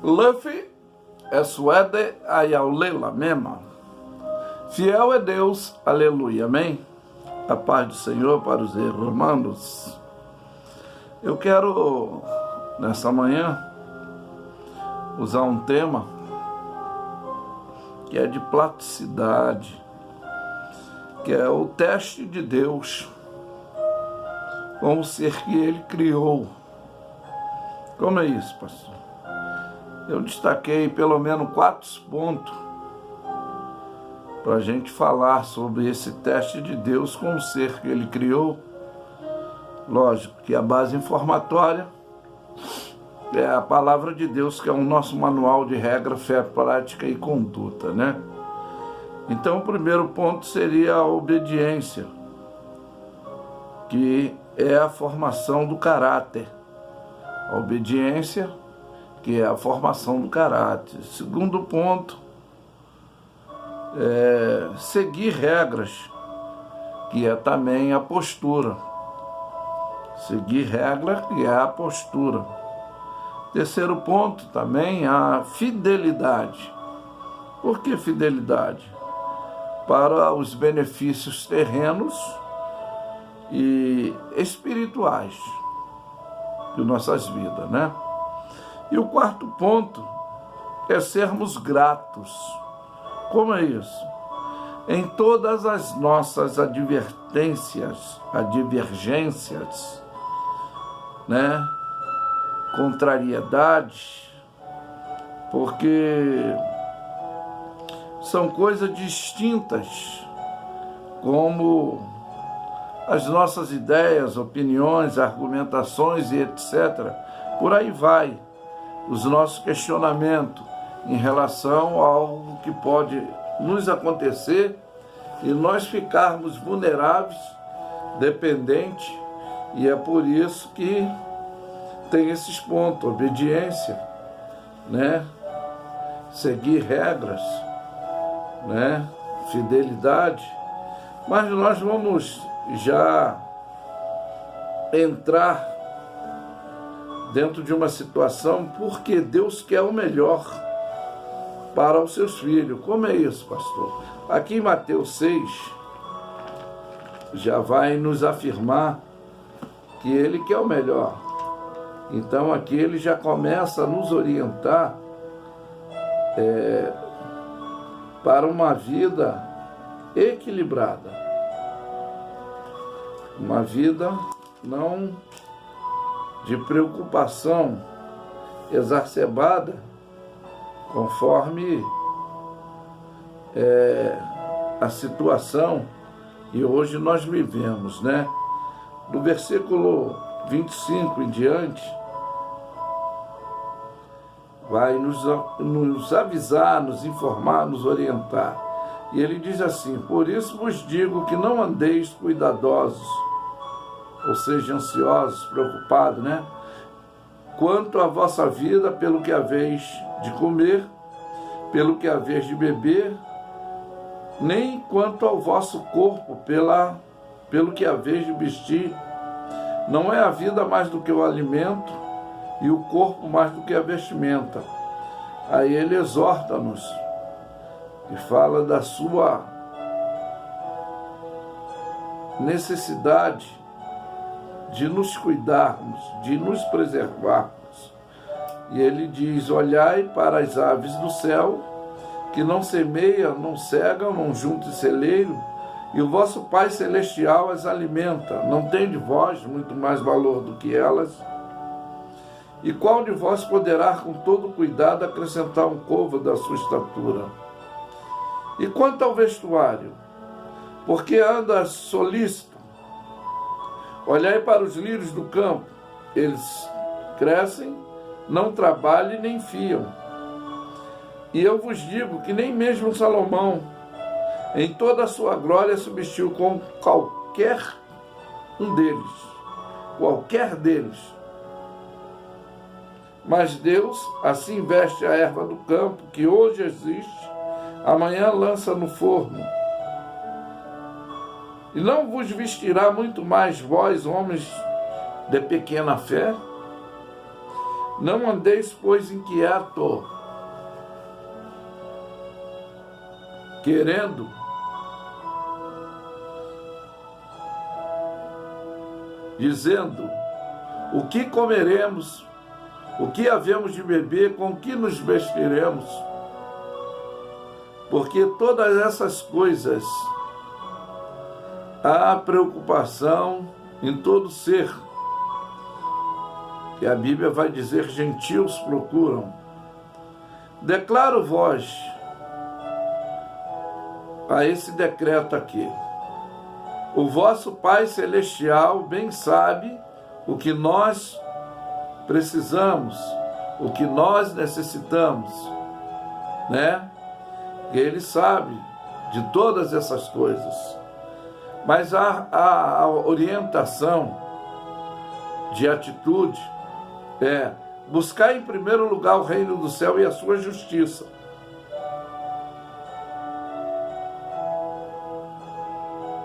Luffy é suede ayaulela mema. Fiel é Deus, aleluia, amém? A paz do Senhor para os irmãos. Eu quero, nessa manhã, usar um tema que é de praticidade, que é o teste de Deus com o ser que Ele criou. Como é isso, pastor? Eu destaquei pelo menos 4 pontos para a gente falar sobre esse teste de Deus com o ser que Ele criou. Lógico que a base informatória é a palavra de Deus, que é o nosso manual de regra, fé, prática e conduta, né? Então, o primeiro ponto seria a obediência, que é a formação do caráter. A obediência, que é a formação do caráter. Segundo ponto, é seguir regras, que é também a postura. Seguir regra, que é a postura. Terceiro ponto também, a fidelidade. Por que fidelidade? Para os benefícios terrenos e espirituais de nossas vidas, né? E o quarto ponto é sermos gratos. Como é isso? Em todas as nossas divergências, né? Contrariedades, porque são coisas distintas, como as nossas ideias, opiniões, argumentações e etc. Por aí vai os nossos questionamentos em relação a algo que pode nos acontecer e nós ficarmos vulneráveis, dependentes, e é por isso que tem esses pontos: obediência, né? Seguir regras, né? Fidelidade. Mas nós vamos já entrar dentro de uma situação porque Deus quer o melhor para os seus filhos. Como é isso, pastor? Aqui em Mateus 6 já vai nos afirmar que Ele quer o melhor. Então aqui Ele já começa a nos orientar para uma vida equilibrada. Uma vida não de preocupação exacerbada, conforme a situação que hoje nós vivemos, né? Do versículo 25 em diante, vai nos avisar, nos informar, nos orientar. E ele diz assim: por isso vos digo que não andeis cuidadosos, ou seja, ansiosos, preocupados, né? Quanto à vossa vida, pelo que haveis de comer, pelo que haveis de beber, nem quanto ao vosso corpo, pelo que haveis de vestir. Não é a vida mais do que o alimento, e o corpo mais do que a vestimenta. Aí ele exorta-nos e fala da sua necessidade de nos cuidarmos, de nos preservarmos. E ele diz: olhai para as aves do céu, que não semeiam, não cegam, não juntam em celeiro, e o vosso Pai Celestial as alimenta. Não tem de vós muito mais valor do que elas? E qual de vós poderá, com todo cuidado, acrescentar um côvado da sua estatura? E quanto ao vestuário, porque anda solícito? Olhai para os lírios do campo, eles crescem, não trabalham nem fiam. E eu vos digo que nem mesmo Salomão, em toda a sua glória, se vestiu com qualquer deles. Mas Deus assim veste a erva do campo, que hoje existe, amanhã lança no forno. E não vos vestirá muito mais vós, homens de pequena fé? Não andeis, pois, inquieto, querendo dizendo: o que comeremos, o que havemos de beber, com que nos vestiremos? Porque todas essas coisas há preocupação em todo ser, que a Bíblia vai dizer: gentios procuram. Declaro-vos a esse decreto aqui: o vosso Pai Celestial bem sabe o que nós precisamos, o que nós necessitamos, né? Ele sabe de todas essas coisas. Mas a orientação de atitude é buscar em primeiro lugar o reino do céu e a sua justiça.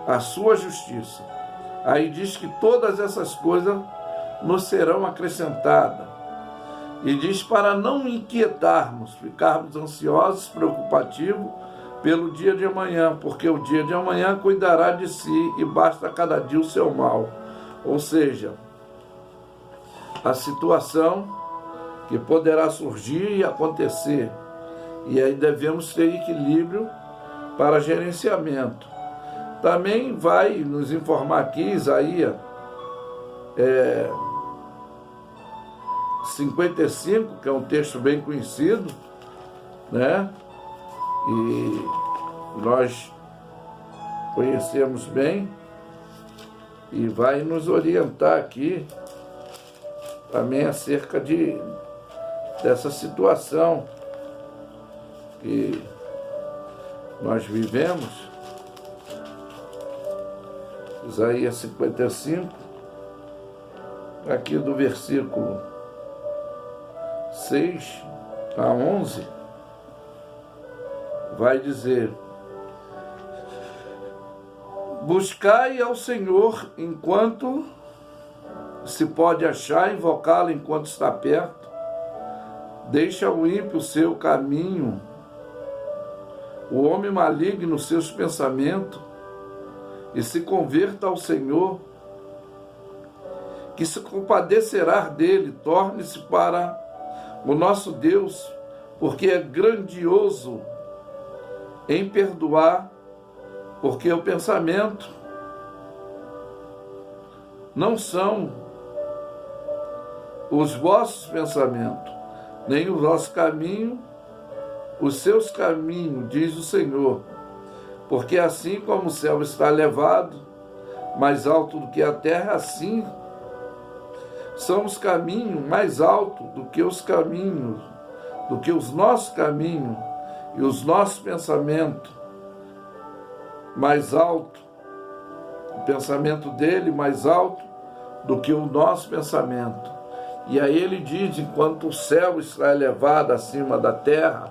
A sua justiça. Aí diz que todas essas coisas nos serão acrescentadas. E diz para não inquietarmos, ficarmos ansiosos, preocupativos pelo dia de amanhã, porque o dia de amanhã cuidará de si e basta cada dia o seu mal. Ou seja, a situação que poderá surgir e acontecer. E aí devemos ter equilíbrio para gerenciamento. Também vai nos informar aqui Isaías 55, que é um texto bem conhecido, né? E nós conhecemos bem, e vai nos orientar aqui também acerca dessa situação que nós vivemos. Isaías 55, aqui do versículo 6 a 11, vai dizer: buscai ao Senhor enquanto se pode achar, invocá-lo enquanto está perto. Deixa o ímpio o seu caminho, o homem maligno os seus pensamentos, e se converta ao Senhor, que se compadecerá dele. Torne-se para o nosso Deus, porque é grandioso em perdoar, porque o pensamento não são os vossos pensamentos, nem o vosso caminho, os seus caminhos, diz o Senhor. Porque assim como o céu está elevado, mais alto do que a terra, assim são os caminhos mais altos do que os caminhos, do que os nossos caminhos, e os nossos pensamentos mais alto, o pensamento dele mais alto do que o nosso pensamento. E aí ele diz: enquanto o céu está elevado acima da terra,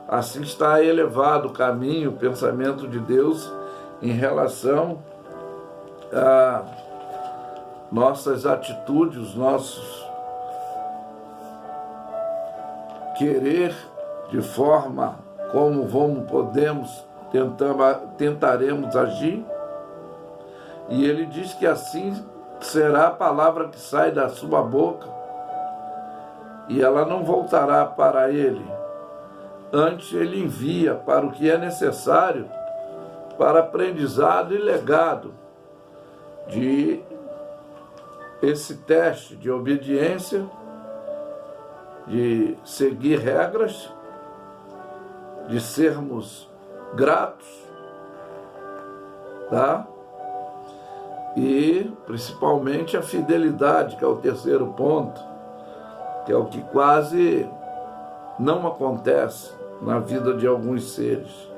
assim está elevado o caminho, o pensamento de Deus em relação a nossas atitudes, os nossos querer, de forma como tentaremos agir. E ele diz que assim será a palavra que sai da sua boca, e ela não voltará para ele. Antes ele envia para o que é necessário para aprendizado e legado de esse teste de obediência, de seguir regras, de sermos gratos, tá? E principalmente a fidelidade, que é o terceiro ponto, que é o que quase não acontece na vida de alguns seres.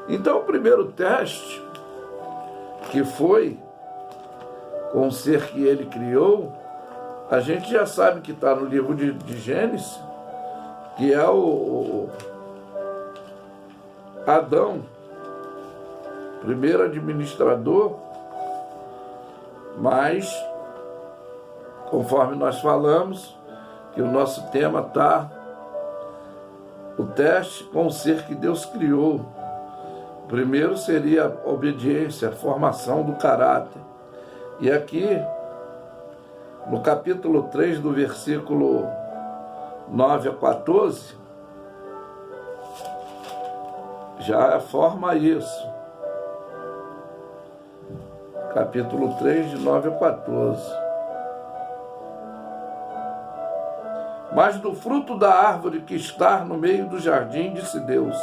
Então, o primeiro teste, que foi com o ser que ele criou, a gente já sabe que está no livro de Gênesis, que é o Adão, primeiro administrador, mas, conforme nós falamos, que o nosso tema está o teste com o ser que Deus criou. O primeiro seria a obediência, a formação do caráter. E aqui, no capítulo 3, do versículo 9 a 14, já forma isso. Capítulo 3, de 9 a 14. Mas do fruto da árvore que está no meio do jardim, disse Deus,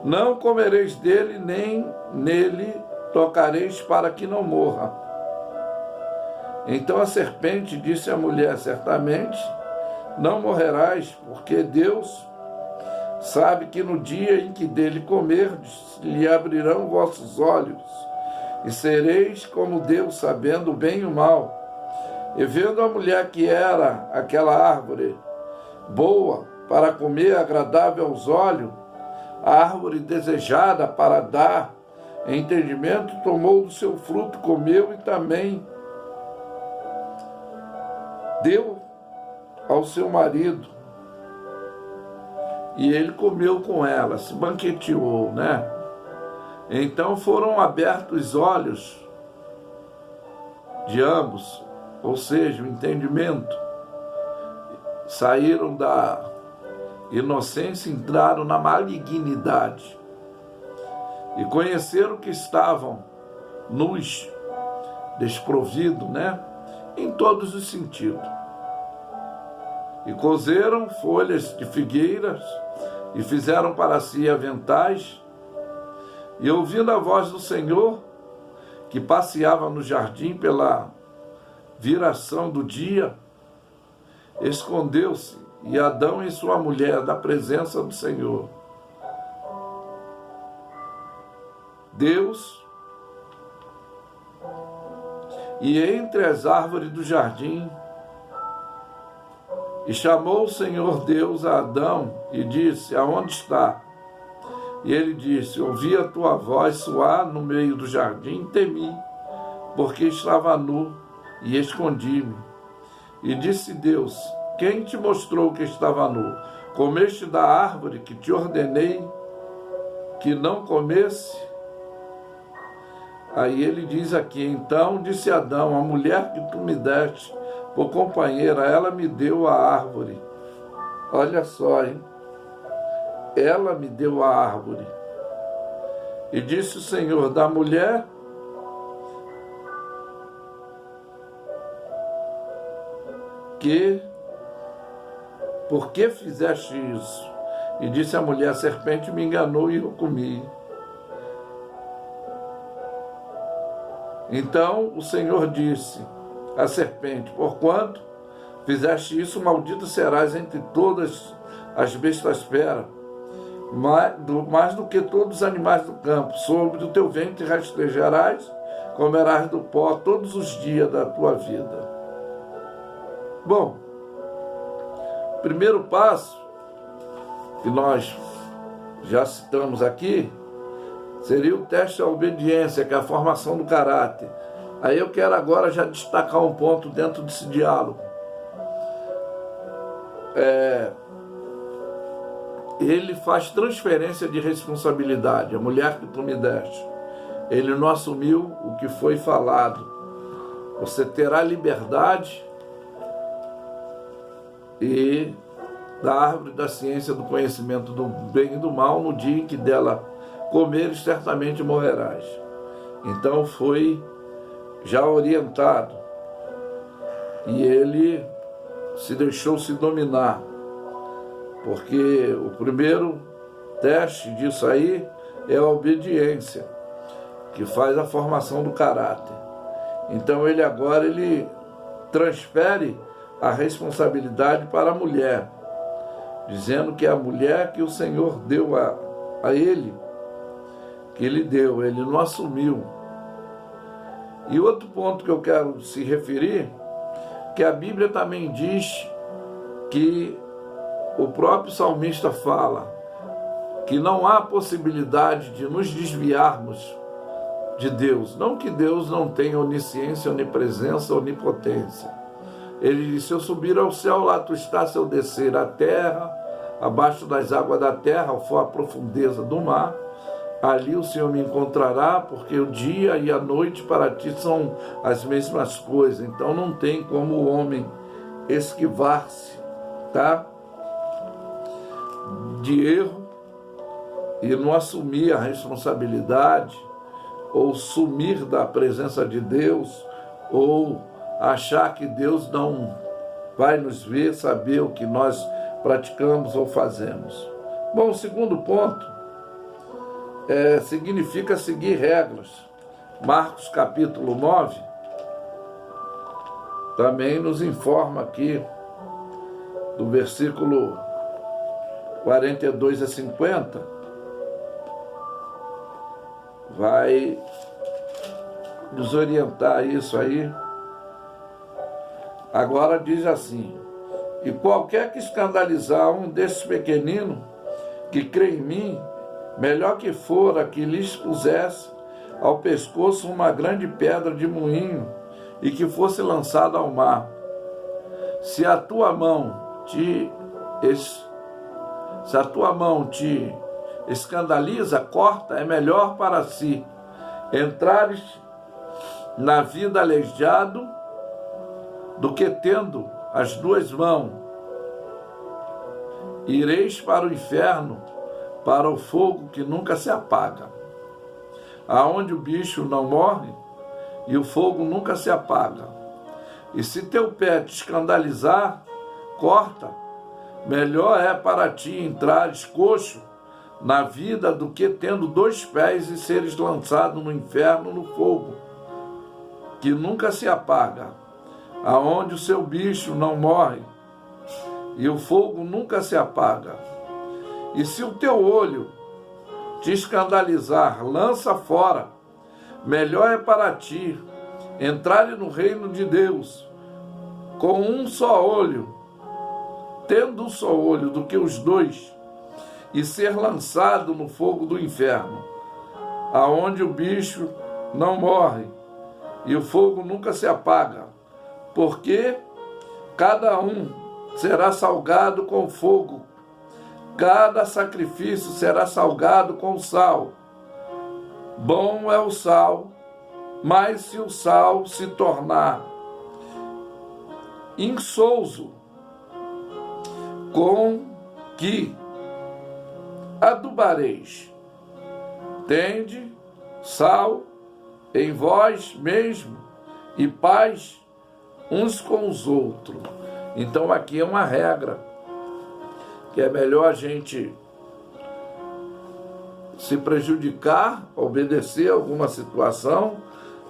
não comereis dele, nem nele tocareis, para que não morra. Então a serpente disse à mulher, certamente não morrerás, porque Deus sabe que no dia em que dele comerdes, lhe abrirão vossos olhos, e sereis como Deus, sabendo o bem e o mal. E vendo a mulher que era aquela árvore boa para comer, agradável aos olhos, a árvore desejada para dar entendimento, tomou do seu fruto, comeu e também deu ao seu marido. E ele comeu com ela, se banqueteou, né? Então foram abertos os olhos de ambos, ou seja, o entendimento. Saíram da inocência e entraram na malignidade. E conheceram que estavam nus, desprovidos, né? Em todos os sentidos. E cozeram folhas de figueiras e fizeram para si aventais. E ouvindo a voz do Senhor, que passeava no jardim pela viração do dia, escondeu-se, e Adão e sua mulher da presença do Senhor. Deus, e entre as árvores do jardim, e chamou o Senhor Deus a Adão e disse, aonde está? E ele disse, ouvi a tua voz soar no meio do jardim, temi, porque estava nu, e escondi-me. E disse Deus, quem te mostrou que estava nu? Comeste da árvore que te ordenei que não comesse? Aí ele diz aqui, então disse Adão, a mulher que tu me deste por companheira, ela me deu a árvore. Olha só, hein? Ela me deu a árvore. E disse o Senhor, da mulher por que fizeste isso? E disse a mulher, a serpente me enganou e eu comi. Então o Senhor disse à serpente, porquanto fizeste isso, maldito serás entre todas as bestas feras, mais do que todos os animais do campo. Sobre o teu ventre rastejarás, comerás do pó todos os dias da tua vida. Bom, primeiro passo que nós já citamos aqui seria o teste à obediência, que é a formação do caráter. Aí eu quero agora já destacar um ponto dentro desse diálogo. Ele faz transferência de responsabilidade. A mulher que tu me deste, ele não assumiu o que foi falado. Você terá liberdade e da árvore da ciência do conhecimento do bem e do mal, no dia em que dela comeres, certamente morrerás. Então foi já orientado, e ele se deixou-se dominar, porque o primeiro teste disso aí é a obediência, que faz a formação do caráter. Então ele agora transfere a responsabilidade para a mulher, dizendo que é a mulher que o Senhor deu a ele, que ele deu, ele não assumiu. E outro ponto que eu quero se referir, que a Bíblia também diz que o próprio salmista fala que não há possibilidade de nos desviarmos de Deus. Não que Deus não tenha onisciência, onipresença, onipotência. Ele disse: se eu subir ao céu, lá tu estás. Se eu descer à terra, abaixo das águas da terra, ou for a profundeza do mar, ali o Senhor me encontrará, porque o dia e a noite para ti são as mesmas coisas. Então não tem como o homem esquivar-se, tá? De erro e não assumir a responsabilidade, ou sumir da presença de Deus, ou achar que Deus não vai nos ver, saber o que nós praticamos ou fazemos. Bom, o segundo ponto significa seguir regras. Marcos capítulo 9 também nos informa aqui, do versículo 42 a 50, vai nos orientar isso aí. Agora diz assim: e qualquer que escandalizar um desses pequeninos que crê em mim, melhor que fora que lhes pusesse ao pescoço uma grande pedra de moinho e que fosse lançada ao mar. Se a tua mão te escandaliza, corta, é melhor para si entrares na vida aleijado do que tendo as duas mãos. Ireis para o inferno, para o fogo que nunca se apaga, aonde o bicho não morre e o fogo nunca se apaga. E se teu pé te escandalizar, corta. Melhor é para ti entrares coxo na vida do que tendo 2 pés e seres lançado no inferno, no fogo que nunca se apaga, aonde o seu bicho não morre e o fogo nunca se apaga. E se o teu olho te escandalizar, lança fora. Melhor é para ti entrar no reino de Deus com um só olho, tendo um só olho, do que os 2, e ser lançado no fogo do inferno, aonde o bicho não morre e o fogo nunca se apaga, porque cada um será salgado com fogo, cada sacrifício será salgado com sal. Bom é o sal, mas se o sal se tornar insolso, com que adubareis? Tende sal em vós mesmo e paz uns com os outros. Então aqui é uma regra, que é melhor a gente se prejudicar, obedecer a alguma situação,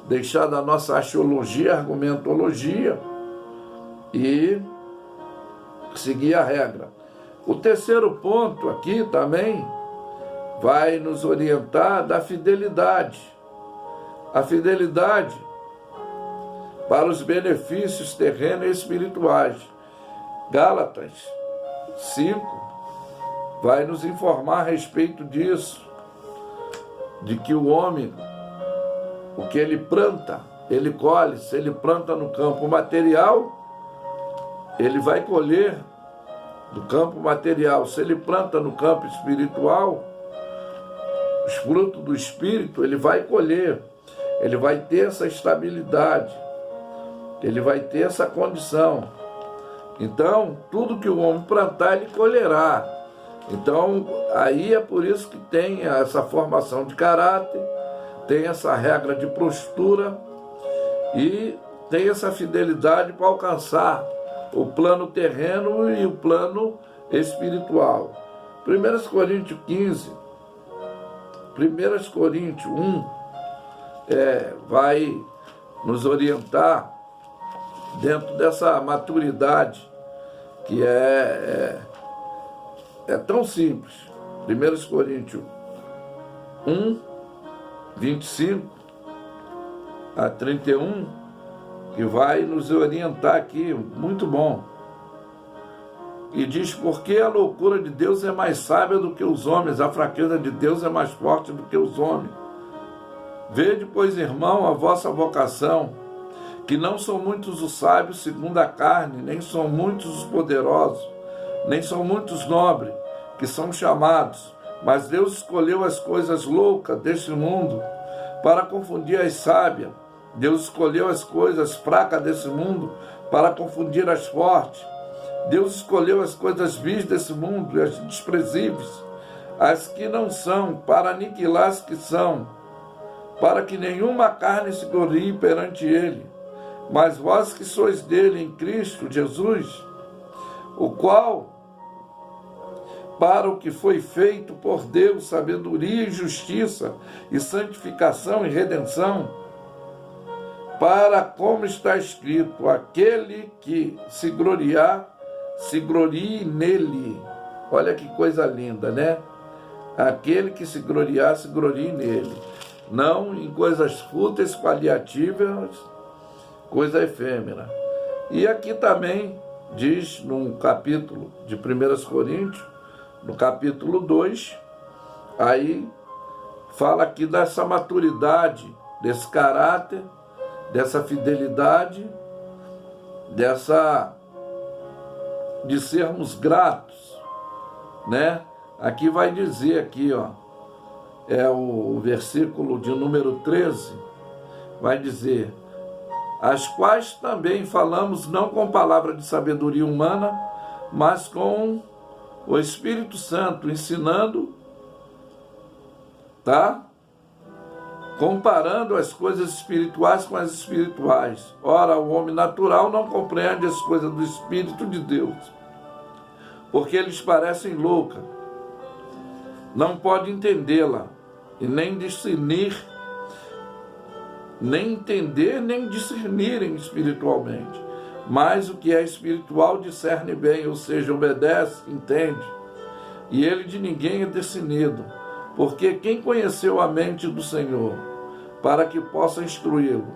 deixar da nossa axiologia, argumentologia e seguir a regra. O terceiro ponto aqui também vai nos orientar da fidelidade. A fidelidade para os benefícios terrenos e espirituais. Gálatas 5 vai nos informar a respeito disso, de que o homem, o que ele planta, ele colhe. Se ele planta no campo material, ele vai colher do campo material. Se ele planta no campo espiritual, os frutos do Espírito, ele vai colher. Ele vai ter essa estabilidade, ele vai ter essa condição. Então, tudo que o homem plantar, ele colherá. Então, aí é por isso que tem essa formação de caráter, tem essa regra de postura e tem essa fidelidade para alcançar o plano terreno e o plano espiritual. 1 Coríntios 15, 1 Coríntios 1, vai nos orientar dentro dessa maturidade que é tão simples. 1 Coríntios 1, 25 a 31, que vai nos orientar aqui, muito bom. E diz: porque a loucura de Deus é mais sábia do que os homens, a fraqueza de Deus é mais forte do que os homens. Vede, pois, irmão, a vossa vocação, que não são muitos os sábios segundo a carne, nem são muitos os poderosos, nem são muitos nobres que são chamados, mas Deus escolheu as coisas loucas deste mundo para confundir as sábias. Deus escolheu as coisas fracas desse mundo para confundir as fortes. Deus escolheu as coisas vis desse mundo e as desprezíveis, as que não são, para aniquilar as que são, para que nenhuma carne se glorie perante ele. Mas vós que sois dele em Cristo Jesus, o qual, para o que foi feito por Deus, sabedoria e justiça, e santificação e redenção, para, como está escrito, aquele que se gloriar, se glorie nele. Olha que coisa linda, né? Aquele que se gloriar, se glorie nele. Não em coisas fúteis, paliativas, coisa efêmera. E aqui também diz, num capítulo de 1 Coríntios, no capítulo 2, aí fala aqui dessa maturidade, desse caráter, dessa fidelidade, de sermos gratos, né? Aqui vai dizer aqui, ó, é o versículo de número 13, vai dizer: as quais também falamos não com palavra de sabedoria humana, mas com o Espírito Santo, ensinando, tá? Comparando as coisas espirituais com as espirituais. Ora, o homem natural não compreende as coisas do Espírito de Deus, porque eles parecem loucas. Não pode entendê-la, e nem discernir, nem entender, nem discernirem espiritualmente. Mas o que é espiritual discerne bem, ou seja, obedece, entende. E ele de ninguém é discernido, porque quem conheceu a mente do Senhor, para que possa instruí-lo?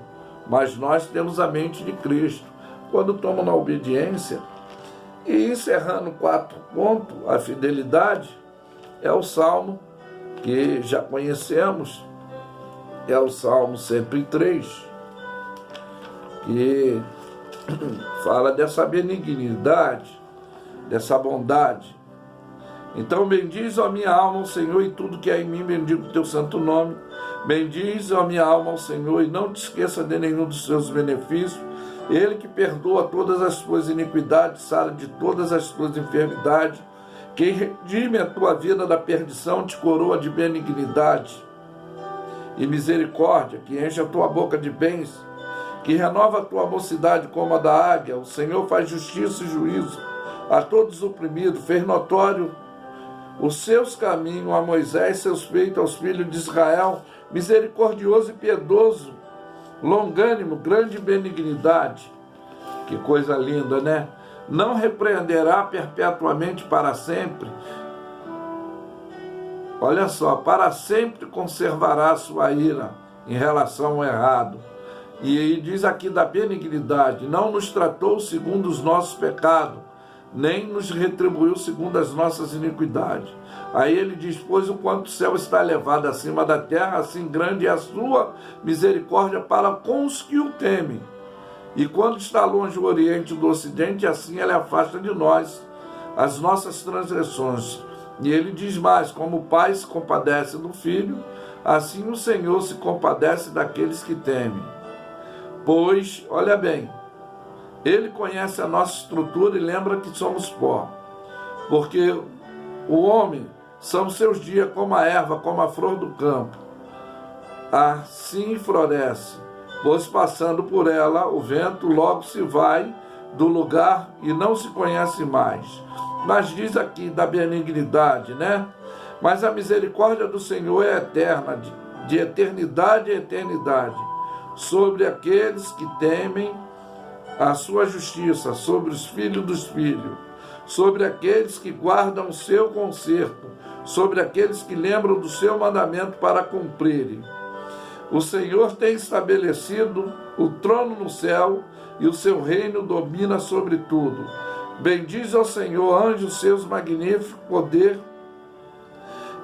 Mas nós temos a mente de Cristo. Quando estamos na obediência, e encerrando 4 pontos, a fidelidade, é o Salmo que já conhecemos, é o Salmo 103, que fala dessa benignidade, dessa bondade. Então, bendiz a minha alma ao Senhor, e tudo que há em mim, bendigo o teu santo nome. Bendiz a minha alma ao Senhor, e não te esqueça de nenhum dos seus benefícios. Ele que perdoa todas as tuas iniquidades, sara de todas as tuas enfermidades, quem redime a tua vida da perdição, te coroa de benignidade e misericórdia, que enche a tua boca de bens, que renova a tua mocidade como a da águia. O Senhor faz justiça e juízo a todos os oprimidos, fez notório os seus caminhos a Moisés, seus feitos aos filhos de Israel, misericordioso e piedoso, longânimo, grande benignidade. Que coisa linda, né? Não repreenderá perpetuamente para sempre. Olha só, para sempre conservará a sua ira em relação ao errado. E diz aqui da benignidade: não nos tratou segundo os nossos pecados, nem nos retribuiu segundo as nossas iniquidades. Aí ele diz: pois o quanto o céu está elevado acima da terra, assim grande é a sua misericórdia para com os que o temem. E quando está longe o oriente do ocidente, assim ele afasta de nós as nossas transgressões. E ele diz mais: como o pai se compadece do filho, assim o Senhor se compadece daqueles que temem. Pois, olha bem, ele conhece a nossa estrutura e lembra que somos pó. Porque o homem são seus dias como a erva, como a flor do campo. Assim floresce, pois passando por ela o vento logo se vai do lugar e não se conhece mais. Mas diz aqui da benignidade, né? Mas a misericórdia do Senhor é eterna, de eternidade a eternidade, sobre aqueles que temem a sua justiça, sobre os filhos dos filhos, sobre aqueles que guardam o seu conserto, sobre aqueles que lembram do seu mandamento para cumprirem. O Senhor tem estabelecido o trono no céu, e o seu reino domina sobre tudo. Bendiz ao Senhor, anjos seus, magnífico poder,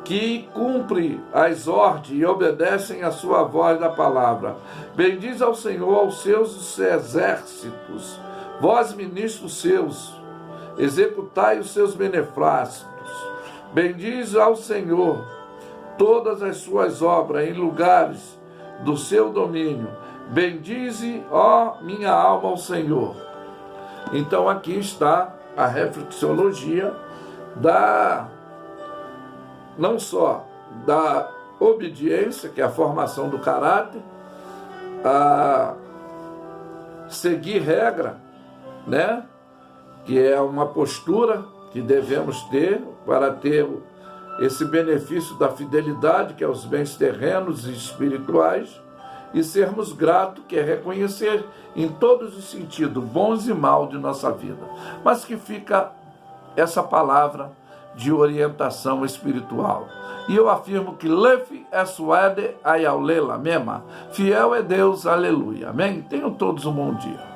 que cumpre as ordens e obedecem a sua voz da palavra. Bendiz ao Senhor aos seus exércitos, vós ministros seus, executai os seus beneplácitos. Bendiz ao Senhor todas as suas obras em lugares do seu domínio. Bendize, ó minha alma, ao Senhor. Então aqui está a reflexologia não só da obediência, que é a formação do caráter, a seguir regra, né? Que é uma postura que devemos ter para ter esse benefício da fidelidade, que é os bens terrenos e espirituais, e sermos gratos, que é reconhecer em todos os sentidos, bons e maus de nossa vida. Mas que fica essa palavra de orientação espiritual. E eu afirmo que Lefi é suede ayaulela mema. Fiel é Deus, aleluia. Amém? Tenham todos um bom dia.